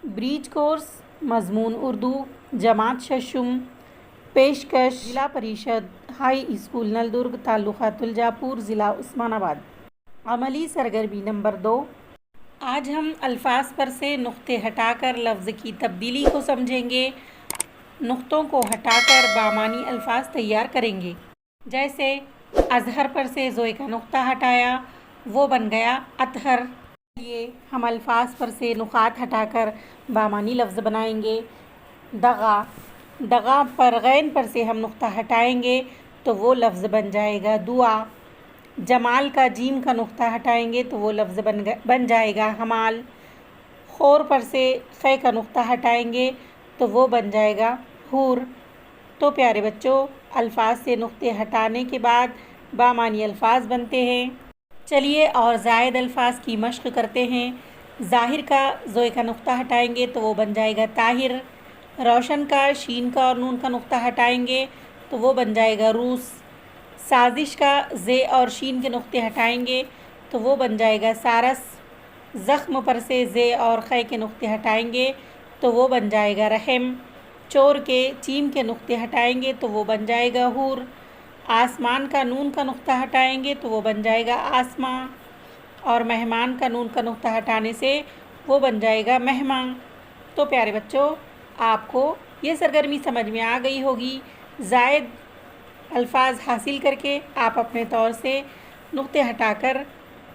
Bridge course मजमून उर्दू जमात शशुम पेशकश ज़िला परिषद हाई स्कूल नलदुर्ग तालुका तुलजापुर ज़िला उस्मानाबाद। अमली सरगर्मी नंबर 2। आज हम अल्फाज पर से नुक्ते हटाकर लफ्ज़ की तब्दीली को समझेंगे। नुक्तों को हटाकर बामानी अल्फाज तैयार करेंगे। जैसे अजहर पर से ज़ोए का नुक्ता हटाया, वो बन गया अतहर। ये हम अल्फाज पर से नुकात हटाकर बामानी लफ्ज़ बनाएंगे। दगा, दगा पर गैन पर से हम नुक्ता हटाएंगे तो वो लफ्ज़ बन जाएगा दुआ। जमाल का जीम का नुक्ता हटाएंगे तो वो लफ्ज़ बन जाएगा हमाल। खोर पर से खे का नुक्ता हटाएंगे तो वो बन जाएगा हूर। तो प्यारे बच्चों, अल्फाज से नुक्ते हटाने के बाद बामानी अल्फाज बनते हैं। चलिए और ज़ायद अल्फाज की मश्क करते हैं। ज़ाहिर का ज़ोए का नुक्ता हटाएंगे तो वो बन जाएगा ताहिर। रोशन का शीन का और नून का नुक्ता हटाएंगे तो वो बन जाएगा रूस। साजिश का ज़े और शीन के नुक्ते हटाएंगे तो वो बन जाएगा सारस। ज़ख्म पर से ज़े और ख़ै के नुक्ते हटाएंगे तो वो बन जाएगा रहम। चोर के चीम के नुक्ते हटाएंगे तो वो बन जाएगा हूर। आसमान का नून का नुक्ता हटाएंगे तो वो बन जाएगा आसमां। और मेहमान का नून का नुक्ता हटाने से वो बन जाएगा मेहमान। तो प्यारे बच्चों, आपको ये सरगर्मी समझ में आ गई होगी। ज़ायद अल्फाज हासिल करके आप अपने तौर से नुक्ते हटाकर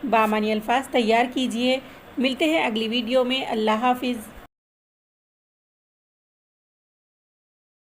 बामानी अल्फाज तैयार कीजिए। मिलते हैं अगली वीडियो में। अल्लाह हाफिज़।